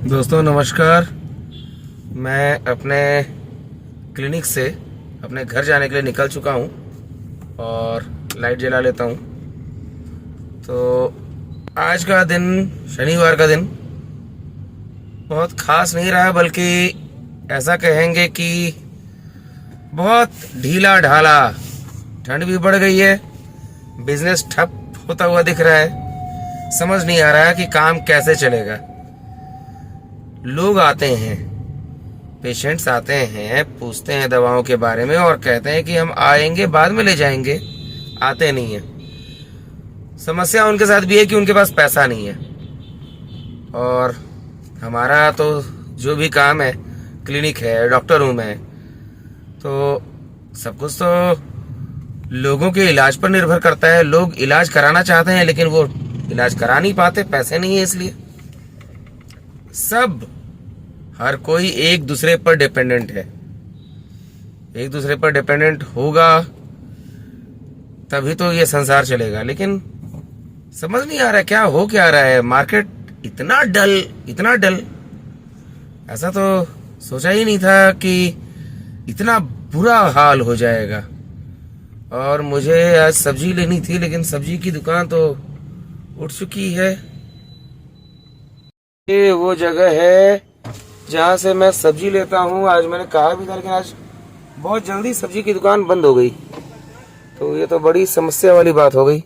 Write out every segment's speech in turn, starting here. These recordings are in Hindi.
दोस्तों नमस्कार। मैं अपने क्लिनिक से अपने घर जाने के लिए निकल चुका हूँ और लाइट जला लेता हूँ। तो आज का दिन, शनिवार का दिन बहुत खास नहीं रहा, बल्कि ऐसा कहेंगे कि बहुत ढीला ढाला। ठंड भी बढ़ गई है, बिजनेस ठप होता हुआ दिख रहा है, समझ नहीं आ रहा है कि काम कैसे चलेगा। लोग आते हैं, पेशेंट्स आते हैं, पूछते हैं दवाओं के बारे में और कहते हैं कि हम आएंगे बाद में ले जाएंगे, आते नहीं हैं। समस्या उनके साथ भी है कि उनके पास पैसा नहीं है। और हमारा तो जो भी काम है, क्लिनिक है, डॉक्टर हूँ मैं, तो सब कुछ तो लोगों के इलाज पर निर्भर करता है। लोग इलाज कराना चाहते हैं लेकिन वो इलाज करा नहीं पाते, पैसे नहीं है। इसलिए सब, हर कोई एक दूसरे पर डिपेंडेंट है। एक दूसरे पर डिपेंडेंट होगा तभी तो ये संसार चलेगा। लेकिन समझ नहीं आ रहा क्या हो क्या रहा है। मार्केट इतना डल, ऐसा तो सोचा ही नहीं था कि इतना बुरा हाल हो जाएगा। और मुझे आज सब्जी लेनी थी, लेकिन सब्जी की दुकान तो उठ चुकी है। ये वो जगह है जहाँ से मैं सब्जी लेता हूँ। आज मैंने कहा भी था, लेकिन आज बहुत जल्दी सब्जी की दुकान बंद हो गई, तो ये तो बड़ी समस्या वाली बात हो गई।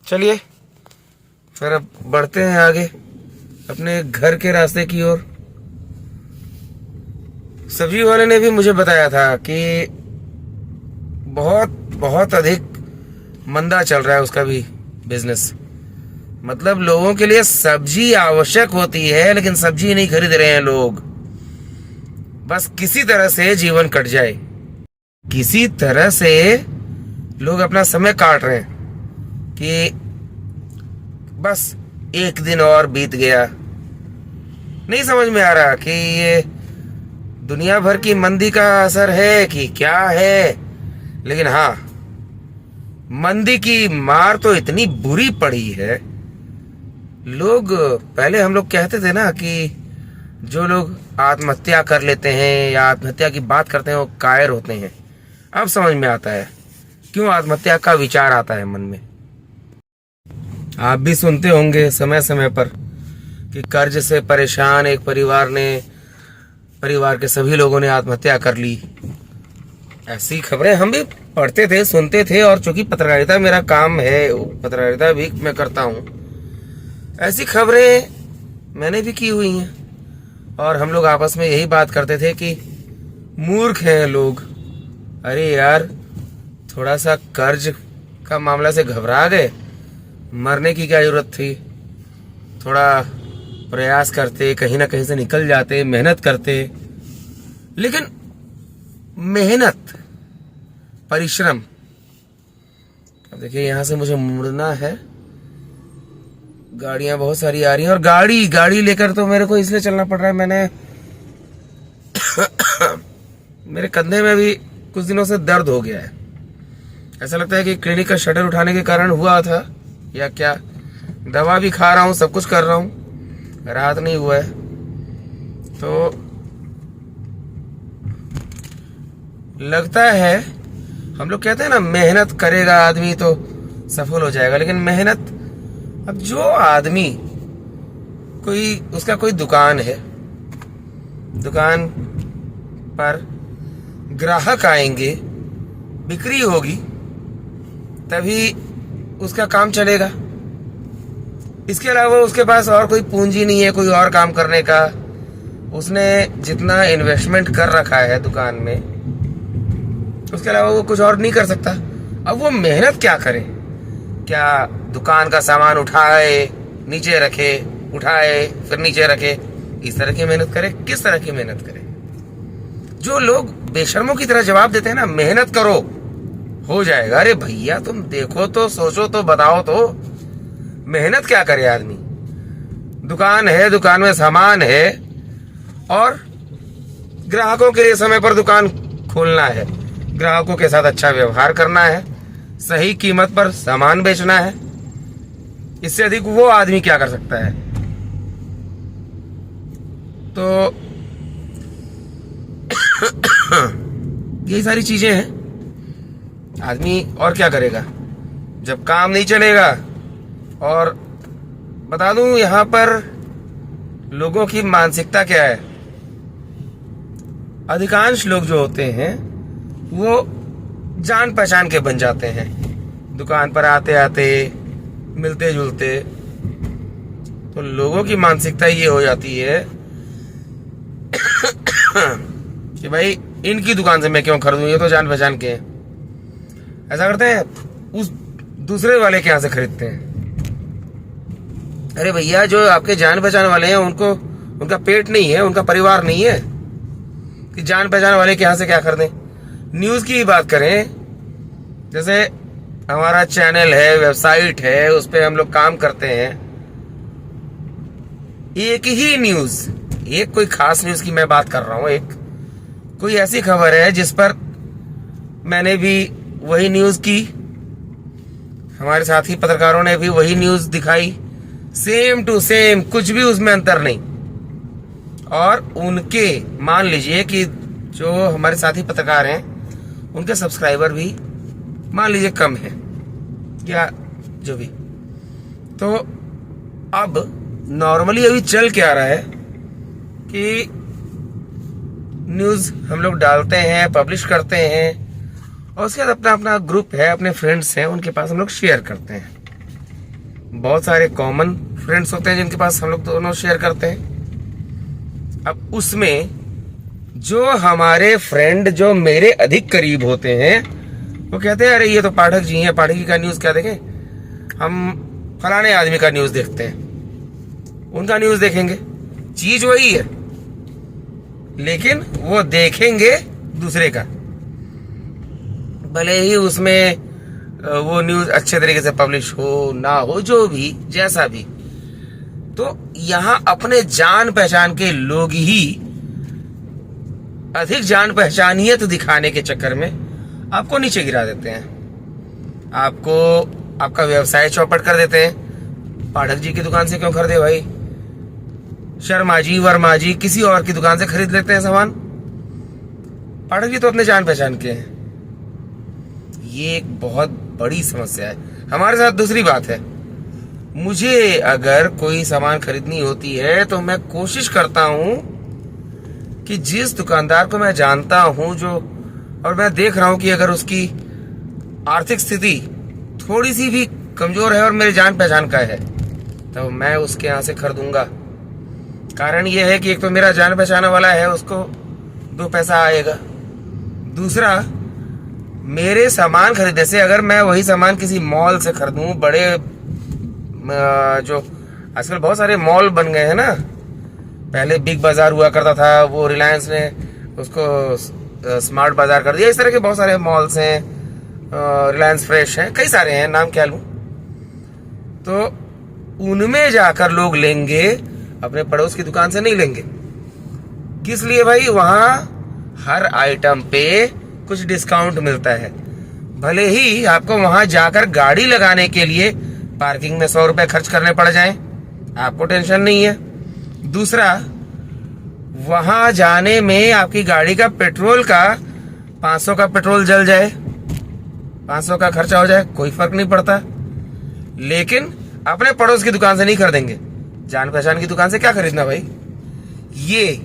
चलिए फिर अब बढ़ते हैं आगे अपने घर के रास्ते की ओर। सब्जी वाले ने भी मुझे बताया था कि बहुत अधिक मंदा चल रहा है उसका भी बिजनेस। मतलब लोगों के लिए सब्जी आवश्यक होती है, लेकिन सब्जी नहीं खरीद रहे हैं लोग। बस किसी तरह से जीवन कट जाए, किसी तरह से लोग अपना समय काट रहे हैं कि बस एक दिन और बीत गया। नहीं समझ में आ रहा कि ये दुनिया भर की मंदी का असर है कि क्या है। लेकिन हाँ, मंदी की मार तो इतनी बुरी पड़ी है। लोग, पहले हम लोग कहते थे ना कि जो लोग आत्महत्या कर लेते हैं या आत्महत्या की बात करते हैं वो कायर होते हैं। अब समझ में आता है क्यों आत्महत्या का विचार आता है मन में। आप भी सुनते होंगे समय समय पर कि कर्ज से परेशान एक परिवार के सभी लोगों ने आत्महत्या कर ली। ऐसी खबरें हम भी पढ़ते थे, सुनते थे। और चूंकि पत्रकारिता मेरा काम है, पत्रकारिता भी मैं करता हूँ, ऐसी खबरें मैंने भी की हुई हैं। और हम लोग आपस में यही बात करते थे कि मूर्ख हैं लोग। अरे यार, थोड़ा सा कर्ज का मामला से घबरा गए, मरने की क्या जरूरत थी। थोड़ा प्रयास करते, कहीं ना कहीं से निकल जाते, मेहनत करते। लेकिन मेहनत, परिश्रम, अब देखिए यहाँ से मुझे मुड़ना है, गाड़ियां बहुत सारी आ रही हैं। और गाड़ी लेकर तो मेरे को इसलिए चलना पड़ रहा है, मैंने मेरे कंधे में भी कुछ दिनों से दर्द हो गया है। ऐसा लगता है कि क्लिनिक का शटर उठाने के कारण हुआ था या क्या। दवा भी खा रहा हूँ, सब कुछ कर रहा हूँ, राहत नहीं हुआ है। तो लगता है, हम लोग कहते हैं ना, मेहनत करेगा आदमी तो सफल हो जाएगा। लेकिन मेहनत, अब जो आदमी, उसका कोई दुकान है, दुकान पर ग्राहक आएंगे, बिक्री होगी, तभी उसका काम चलेगा। इसके अलावा उसके पास और कोई पूंजी नहीं है कोई और काम करने का। उसने जितना इन्वेस्टमेंट कर रखा है दुकान में, उसके अलावा वो कुछ और नहीं कर सकता। अब वो मेहनत क्या करे? क्या दुकान का सामान उठाए नीचे रखे, उठाए फिर नीचे रखे, इस तरह की मेहनत करे? किस तरह की मेहनत करे? जो लोग बेशर्मों की तरह जवाब देते हैं ना, मेहनत करो हो जाएगा। अरे भैया, तुम देखो तो, सोचो तो, बताओ तो, मेहनत क्या करे आदमी? दुकान है, दुकान में सामान है और ग्राहकों के लिए समय पर दुकान खोलना है, ग्राहकों के साथ अच्छा व्यवहार करना है, सही कीमत पर सामान बेचना है। इससे अधिक वो आदमी क्या कर सकता है? तो यही सारी चीजें हैं। आदमी और क्या करेगा जब काम नहीं चलेगा। और बता दूं यहाँ पर लोगों की मानसिकता क्या है। अधिकांश लोग जो होते हैं वो जान पहचान के बन जाते हैं, दुकान पर आते आते मिलते जुलते। तो लोगों की मानसिकता ये हो जाती है कि भाई इनकी दुकान से मैं क्यों खरीदूं, ये तो जान पहचान के हैं। ऐसा करते हैं, उस दूसरे वाले के यहाँ से खरीदते हैं। अरे भैया, जो आपके जान पहचान वाले हैं उनको, उनका पेट नहीं है, उनका परिवार नहीं है कि जान पहचान वाले के यहाँ से क्या खरीदें। न्यूज की ही बात करें, जैसे हमारा चैनल है, वेबसाइट है, उस पर हम लोग काम करते हैं। एक ही न्यूज, एक कोई खास न्यूज की मैं बात कर रहा हूं, एक कोई ऐसी खबर है जिस पर मैंने भी वही न्यूज की, हमारे साथी पत्रकारों ने भी वही न्यूज दिखाई, सेम टू सेम, कुछ भी उसमें अंतर नहीं। और उनके, मान लीजिए कि जो हमारे साथी पत्रकार हैं उनके सब्सक्राइबर भी मान लीजिए कम है या जो भी। तो अब नॉर्मली अभी चल क्या रहा है कि न्यूज हम लोग डालते हैं, पब्लिश करते हैं, और उसके बाद अपना अपना ग्रुप है, अपने फ्रेंड्स हैं, उनके पास हम लोग शेयर करते हैं। बहुत सारे कॉमन फ्रेंड्स होते हैं जिनके पास हम लोग दोनों शेयर करते हैं। अब उसमें जो हमारे फ्रेंड जो मेरे अधिक करीब होते हैं वो कहते हैं, अरे ये तो पाठक जी हैं, पाठक जी का न्यूज क्या देखें, हम फलाने आदमी का न्यूज देखते हैं, उनका न्यूज देखेंगे, चीज वही है लेकिन वो देखेंगे दूसरे का, भले ही उसमें वो न्यूज अच्छे तरीके से पब्लिश हो ना हो, जो भी जैसा भी। तो यहाँ अपने जान पहचान के लोग ही अधिक जान पहचानियत दिखाने के चक्कर में आपको नीचे गिरा देते हैं, आपको आपका व्यवसाय चौपट कर देते हैं। पाठक जी की दुकान से क्यों खरीदे भाई, शर्मा जी, वर्मा जी, किसी और की दुकान से खरीद लेते हैं सामान। पाठक जी तो अपने जान पहचान के हैं। ये एक बहुत बड़ी समस्या है हमारे साथ। दूसरी बात है, मुझे अगर कोई सामान खरीदनी होती है तो मैं कोशिश करता हूं कि जिस दुकानदार को मैं जानता हूं, जो, और मैं देख रहा हूं कि अगर उसकी आर्थिक स्थिति थोड़ी सी भी कमजोर है और मेरी जान पहचान का है, तो मैं उसके यहाँ से खरीदूंगा। कारण यह है कि एक तो मेरा जान पहचान वाला है, उसको दो पैसा आएगा। दूसरा, मेरे सामान खरीदने से, अगर मैं वही सामान किसी मॉल से खरीदूं, बड़े जो आजकल बहुत सारे मॉल बन गए हैं ना, पहले बिग बाजार हुआ करता था, वो रिलायंस ने उसको स्मार्ट बाजार कर दिया। इस तरह के बहुत सारे मॉल्स हैं, रिलायंस फ्रेश हैं, कई सारे हैं, नाम क्या लूं। तो उनमें जाकर लोग लेंगे, अपने पड़ोस की दुकान से नहीं लेंगे। किस लिए भाई, वहां हर आइटम पे कुछ डिस्काउंट मिलता है। भले ही आपको वहां जाकर गाड़ी लगाने के लिए पार्किंग में 100 रुपए खर्च करने पड़ जाएं, आपको टेंशन नहीं है। दूसरा, वहां जाने में आपकी गाड़ी का पेट्रोल का 500 का पेट्रोल जल जाए, 500 का खर्चा हो जाए, कोई फर्क नहीं पड़ता। लेकिन अपने पड़ोस की दुकान से नहीं खरीदेंगे, जान पहचान की दुकान से क्या खरीदना भाई। ये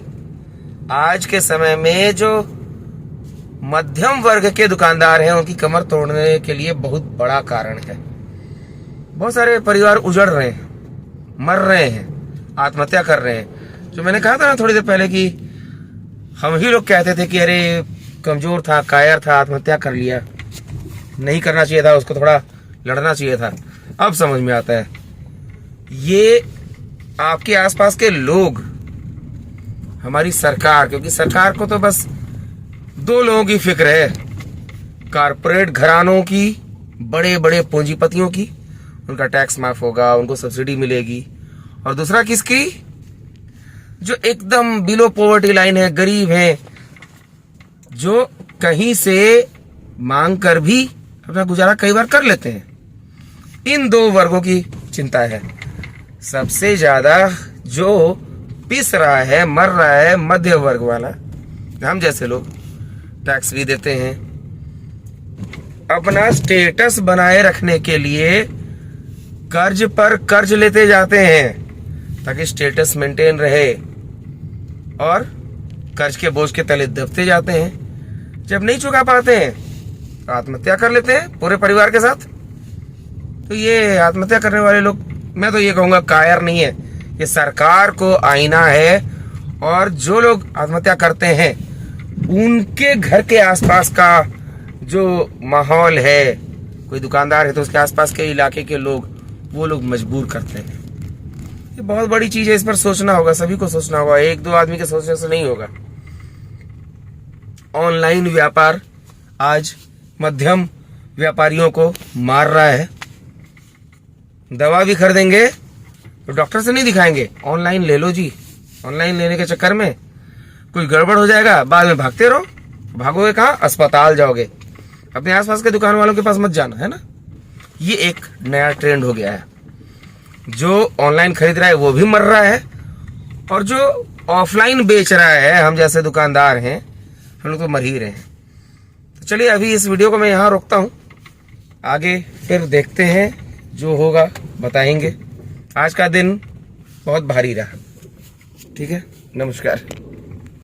आज के समय में जो मध्यम वर्ग के दुकानदार हैं उनकी कमर तोड़ने के लिए बहुत बड़ा कारण है। बहुत सारे परिवार उजड़ रहे हैं, मर रहे हैं, आत्महत्या कर रहे हैं। जो मैंने कहा था ना थोड़ी देर पहले कि हम ही लोग कहते थे कि अरे कमजोर था, कायर था, आत्महत्या कर लिया, नहीं करना चाहिए था, उसको थोड़ा लड़ना चाहिए था। अब समझ में आता है, ये आपके आसपास के लोग, हमारी सरकार, क्योंकि सरकार को तो बस दो लोगों की फिक्र है, कारपोरेट घरानों की, बड़े बड़े पूंजीपतियों की, उनका टैक्स माफ होगा, उनको सब्सिडी मिलेगी। और दूसरा किसकी, जो एकदम बिलो पॉवर्टी लाइन है, गरीब हैं, जो कहीं से मांग कर भी अपना गुजारा कई बार कर लेते हैं। इन दो वर्गों की चिंता है। सबसे ज्यादा जो पिस रहा है, मर रहा है मध्य वर्ग वाला, हम जैसे लोग टैक्स भी देते हैं, अपना स्टेटस बनाए रखने के लिए कर्ज पर कर्ज लेते जाते हैं ताकि स्टेटस मेंटेन रहे, और कर्ज के बोझ के तले दबते जाते हैं। जब नहीं चुका पाते हैं तो आत्महत्या कर लेते हैं पूरे परिवार के साथ। तो ये आत्महत्या करने वाले लोग, मैं तो ये कहूँगा कायर नहीं है, ये सरकार को आईना है। और जो लोग आत्महत्या करते हैं उनके घर के आसपास का जो माहौल है, कोई दुकानदार है तो उसके आसपास के इलाके के लोग, वो लोग मजबूर करते हैं। ये बहुत बड़ी चीज है, इस पर सोचना होगा, सभी को सोचना होगा, एक दो आदमी के सोचने से नहीं होगा। ऑनलाइन व्यापार आज मध्यम व्यापारियों को मार रहा है। दवा भी खरीदेंगे तो डॉक्टर से नहीं दिखाएंगे, ऑनलाइन ले लो जी। ऑनलाइन लेने के चक्कर में कुछ गड़बड़ हो जाएगा, बाद में भागते रहो, भागोगे कहाँ? अस्पताल जाओगे। अपने आसपास के दुकान वालों के पास मत जाना, है ना। ये एक नया ट्रेंड हो गया है। जो ऑनलाइन खरीद रहा है वो भी मर रहा है, और जो ऑफलाइन बेच रहा है, हम जैसे दुकानदार हैं, हम लोग तो मर ही रहे हैं। तो चलिए अभी इस वीडियो को मैं यहाँ रोकता हूँ, आगे फिर देखते हैं, जो होगा बताएंगे। आज का दिन बहुत भारी रहा। ठीक है, नमस्कार।